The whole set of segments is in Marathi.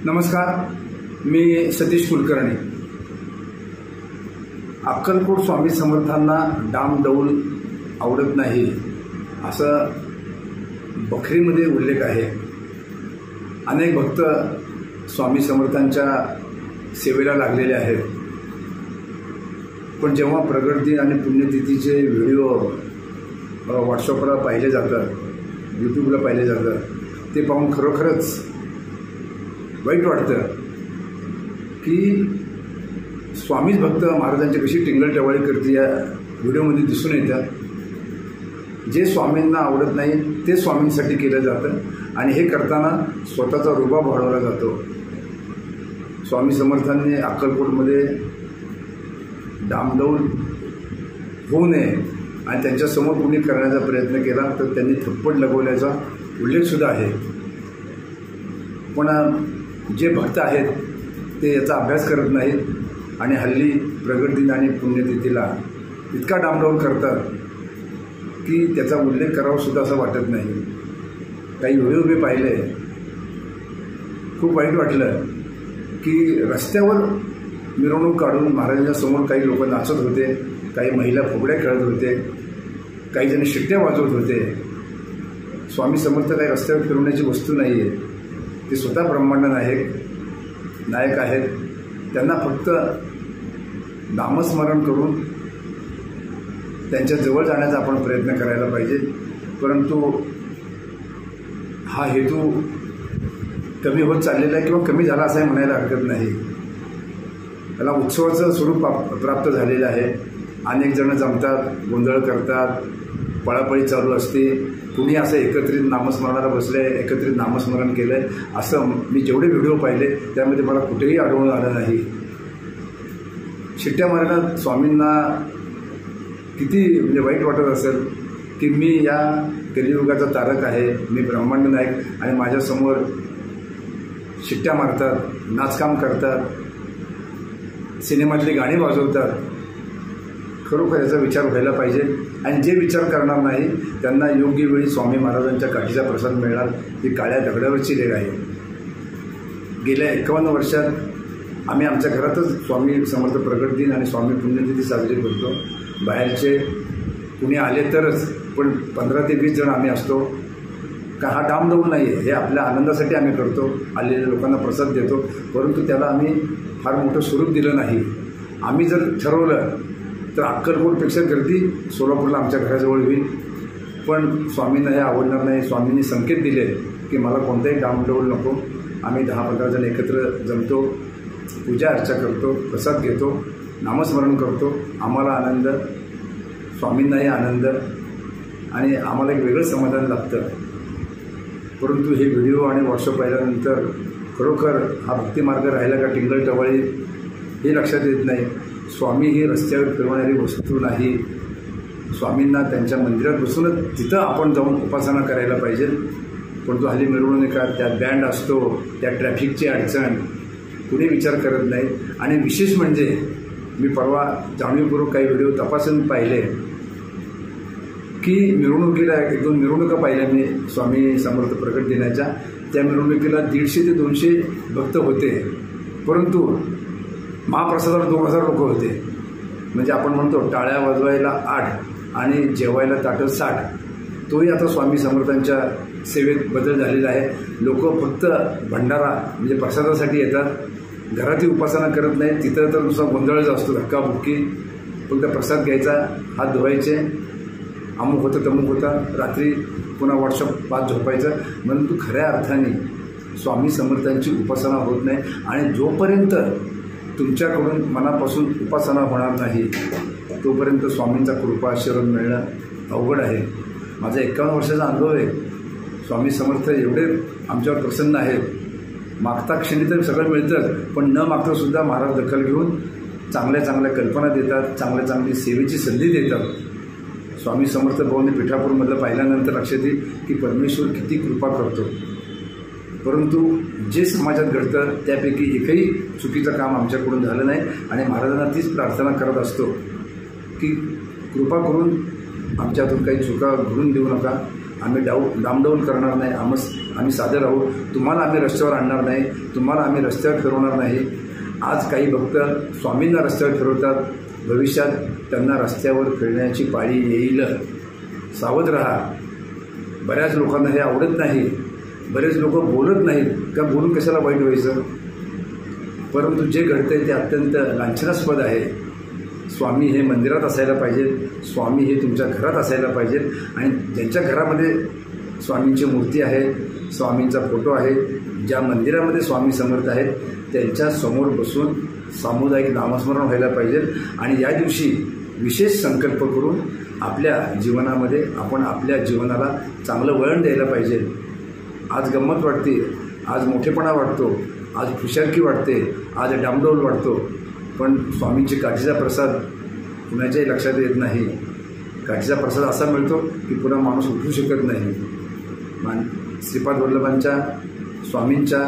नमस्कार, मी सतीश कुलकर्णी। अक्कलकोट स्वामी समर्थांना डामडौल आवडत नाही असं बखरीमध्ये उल्लेख आहे। अनेक भक्त स्वामी समर्थांच्या सेवेला लागलेले आहेत, पण जेव्हा प्रगट दिन आणि पुण्यतिथीचे व्हिडिओ व्हॉट्सअपला पाहिले जातात, यूट्यूबला पाहिले जातात, ते पाहून खरोखरच वाईट वाटतं की स्वामीच भक्त महाराजांची कशी टिंगलटवाळी करते या व्हिडिओमध्ये दिसून येतं। जे स्वामींना आवडत नाही ते स्वामींसाठी केलं जातं आणि हे करताना स्वतःचा रुबाब वाढवला जातो। स्वामी समर्थांनी अक्कलकोटमध्ये डामडौल होऊ नये आणि त्यांच्यासमोर कोणी करण्याचा प्रयत्न केला तर त्यांनी थप्पड लगवल्याचा उल्लेखसुद्धा आहे। पण जे भक्त आहेत ते याचा अभ्यास करत नाहीत आणि हल्ली प्रगट दिन आणि पुण्यतिथीला इतका डामडौल करतात की त्याचा उल्लेख करावासुद्धा असं वाटत नाही। काही व्हिडिओ मी पाहिले, खूप वाईट वाटलं की रस्त्यावर मिरवणूक काढून महाराजांच्या समोर काही लोक नाचत होते, काही महिला फुगड्या खेळत होते, काही जण शिट्ट्या वाजवत होते। स्वामी समर्थ काही रस्त्यावर फिरवण्याची वस्तू नाही आहे, ते स्वतः ब्रह्मांड नायक आहेत। त्यांना फक्त नामस्मरण करून त्यांच्या जवळ जाण्याचा आपण प्रयत्न करायला पाहिजे, परंतु हा हेतू कमी होत चाललेला आहे किंवा कमी झाला असंही म्हणायला हरकत नाही। त्याला उत्सवाचं स्वरूप प्राप्त झालेलं आहे। अनेक जण जमतात, गोंधळ करतात, पळापळी चालू असते, कुणी असं एकत्रित नामस्मरणाला बसले, एकत्रित नामस्मरण केलं आहे असं मी जेवढे व्हिडिओ पाहिले त्यामध्ये मला कुठेही आढळून आलं नाही। शिट्ट्या मारणं स्वामींना किती म्हणजे वाईट वाटत असेल की मी या कलियुगाचा तारक आहे, मी ब्रह्मांड नायक आणि माझ्यासमोर शिट्ट्या मारतात, नाचकाम करतात, सिनेमातली गाणी वाजवतात। खरोखर याचा विचार व्हायला पाहिजे आणि जे विचार करणार नाही त्यांना योग्य वेळी स्वामी महाराजांच्या काठीचा प्रसाद मिळणार ही काळ्या दगडावरची रेघ आहे। गेल्या 51 वर्षात आम्ही आमच्या घरातच स्वामी समर्थ प्रगट दिन आणि स्वामी पुण्यतिथी साजरी करतो। बाहेरचे कुणी आले तरच, पण 15 ते 20 जण आम्ही असतो। का हा डामडौल नाही आहे, हे आपल्या आनंदासाठी आम्ही करतो, आलेल्या लोकांना प्रसाद देतो, परंतु त्याला आम्ही फार मोठं स्वरूप दिलं नाही। आम्ही जर ठरवलं तर अक्कलकोटपेक्षा गर्दी सोलापूरला आमच्या घराजवळ होईल, पण स्वामींना हे आवडणार नाही। स्वामींनी संकेत दिले की मला कोणताही डामडौल नको, आम्ही 10-15 जण एकत्र जमतो, पूजा अर्चा करतो, प्रसाद घेतो, नामस्मरण करतो, आम्हाला आनंद, स्वामींनाही आनंद आणि आम्हाला एक वेगळं समाधान लागतं। परंतु हे व्हिडिओ आणि व्हॉट्सअप पाहिल्यानंतर खरोखर हा भक्तिमार्ग राहिला का टिंगलटवाळी हे लक्षात येत नाही। स्वामी ही रस्त्यावर फिरवणारी वस्तू नाही। स्वामींना त्यांच्या मंदिरात बसूनच तिथं आपण जाऊन उपासना करायला पाहिजे, परंतु हल्ली मिरवणुका, त्यात बँड असतो, त्या ट्रॅफिकची अडचण कुणी विचार करत नाही। आणि विशेष म्हणजे मी परवा जाणीवपूर्वक काही व्हिडिओ तपासून पाहिले की मिरवणुकीला 1-2 मिरवणुका पाहिल्या मी स्वामी समर्थ प्रगट दिनाच्या। त्या मिरवणुकीला 150 ते 200 भक्त होते, परंतु महाप्रसादाला 2000 लोक होते। म्हणजे आपण म्हणतो टाळ्या वाजवायला 8 आणि जेवायला ताटं 60। तोही आता स्वामी समर्थांच्या सेवेत बदल झालेला आहे। लोक फक्त भंडारा म्हणजे प्रसादासाठी येतात, घरातही उपासना करत नाहीत। तिथं तर नुसता गोंधळच असतो, धक्काबुक्की, फक्त प्रसाद घ्यायचा, हात धुवायचे, अमुक होतं तमुक होतं, रात्री पुन्हा व्हॉट्सअप पाच झोपायचं। परंतु खऱ्या अर्थाने स्वामी समर्थांची उपासना होत नाही आणि जोपर्यंत तुमच्याकडून मनापासून उपासना होणार नाही तोपर्यंत स्वामींचा कृपा आशीर्वाद मिळणं अवघड आहे। माझा 51 वर्षाचा अनुभव आहे। स्वामी समर्थ एवढे आमच्यावर प्रसन्न आहेत, मागता क्षणी तर सगळं मिळतं, पण न मागतासुद्धा महाराज दखल घेऊन चांगल्या चांगल्या कल्पना देतात, चांगली सेवेची संधी देतात। स्वामी समर्थ भवनी पिठापूरमधलं पाहिल्यानंतर लक्षात येईल की परमेश्वर किती कृपा करतो। परंतु जे समाजात घडतं त्यापैकी एकही चुकीचं काम आमच्याकडून झालं नाही आणि महाराजांना तीच प्रार्थना करत असतो की कृपा करून आमच्यातून काही चुका घडून देऊ नका, आम्ही डामडौल करणार नाही, आम्ही सादर राहू. तुम्हाला आम्ही रस्त्यावर आणणार नाही, तुम्हाला आम्ही रस्त्यावर फिरवणार नाही. आज काही भक्त स्वामींना रस्त्यावर फिरवतात, भविष्यात त्यांना रस्त्यावर फिरण्याची पाळी येईल. सावध राहा. बऱ्याच लोकांना हे आवडत नाही, बरेच लोक बोलत नाहीत का बोलून कशाला वाईट व्हायचं, परंतु जे घडतंय ते अत्यंत लांछनास्पद आहे. स्वामी हे मंदिरात असायला पाहिजेत, स्वामी हे तुमच्या घरात असायला पाहिजेत. आणि ज्यांच्या घरामध्ये स्वामींची मूर्ती आहे, स्वामींचा फोटो आहे, ज्या मंदिरामध्ये स्वामी समर्थ आहेत, त्यांच्या समोर बसून सामुदायिक नामस्मरण व्हायला पाहिजे. आणि या दिवशी विशेष संकल्प करून आपल्या जीवनामध्ये आपण आपल्या जीवनाला चांगलं वळण द्यायला पाहिजे. आज गंमत वाटते, आज मोठेपणा वाटतो, आज खुशालकी वाटते, आज डामडौल वाटतो, पण स्वामींची काठीचा प्रसाद कुणाच्याही लक्षात येत नाही. काठीचा प्रसाद असा मिळतो की पुन्हा माणूस उठू शकत नाही. श्रीपाद वल्लभांच्या, स्वामींच्या,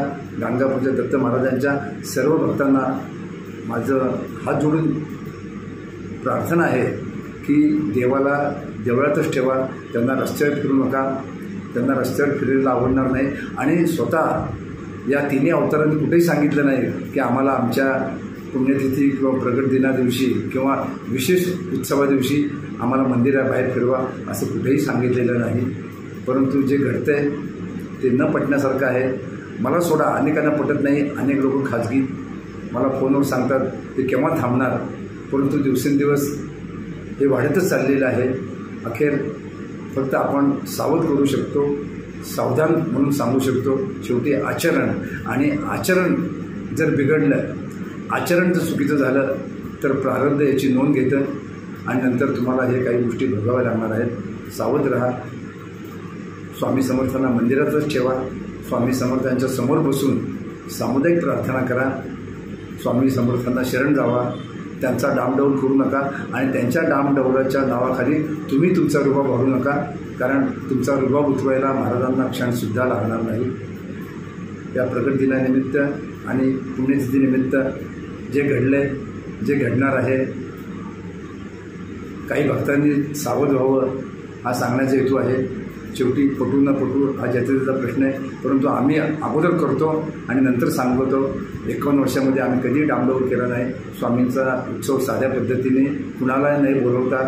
गाणगापूरच्या दत्त महाराजांच्या सर्व भक्तांना माझं हात जोडून प्रार्थना आहे की देवाला देवळातच ठेवा, त्यांना रस्त्यावर फिरू नका. त्यांना रस्त्यावर फिरायला आवडणार नाही. आणि स्वतः या तिन्ही अवतारांनी कुठेही सांगितलं नाही की आम्हाला आमच्या पुण्यतिथी किंवा प्रगट दिना दिवशी किंवा विशेष उत्सवा दिवशी आम्हाला मंदिराबाहेर फिरवा, असं कुठेही सांगितलेलं नाही. परंतु जे घडतं आहे ते न पटण्यासारखं आहे. मला सोडा, अनेकांना पटत नाही. अनेक लोक खाजगी मला फोनवर सांगतात ते केव्हा थांबणार, परंतु दिवसेंदिवस हे वाढतच चाललेलं आहे. अखेर फक्त आपण सावध करू शकतो, सावधान म्हणून सांगू शकतो. शेवटी आचरण, आणि आचरण जर बिघडलं, आचरण जर चुकीचं झालं तर प्रारब्ध याची नोंद घेतं आणि नंतर तुम्हाला हे काही गोष्टी भोगाव्या लागणार आहेत. सावध राहा. स्वामी समर्थांना मंदिरातच ठेवा. स्वामी समर्थांच्या समोर बसून सामुदायिक प्रार्थना करा. स्वामी समर्थांना शरण जावा. त्यांचा डामडौल करू नका आणि त्यांच्या डामडौलाच्या नावाखाली तुम्ही तुमचा रुबाब वाढू नका, कारण तुमचा रुबाब उतरवायला महाराजांना क्षणसुद्धा लागणार नाही. या प्रगट दिनानिमित्त आणि पुण्यतिथीनिमित्त जे घडलं आहे, जे घडणार आहे, काही भक्तांनी सावध व्हावं हा सांगण्याचा हेतू आहे. शेवटी पटू न पटू हा ज्याचा त्याचा प्रश्न आहे, परंतु आम्ही अगोदर करतो आणि नंतर सांगतो. 51 वर्षामध्ये आम्ही कधीही डामडौल केला नाही. स्वामींचा उत्सव साध्या पद्धतीने कुणाला नाही बोलवता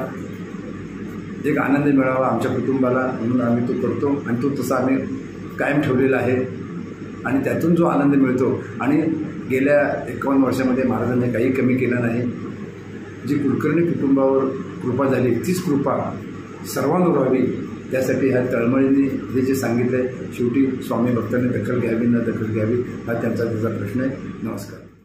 एक आनंद मिळावा आमच्या कुटुंबाला म्हणून आम्ही तो करतो आणि तो तसा आम्ही कायम ठेवलेला आहे. आणि त्यातून जो आनंद मिळतो, आणि गेल्या 51 वर्षामध्ये महाराजांनी काही कमी केलं नाही. जी कुलकर्णी कुटुंबावर कृपा झाली तीच कृपा सर्वांवर व्हावी, त्यासाठी ह्या तळमळीने हे जे सांगितलं आहे, शेवटी स्वामी भक्तांनी दखल घ्यावी न दखल घ्यावी हा त्यांचा प्रश्न आहे. नमस्कार.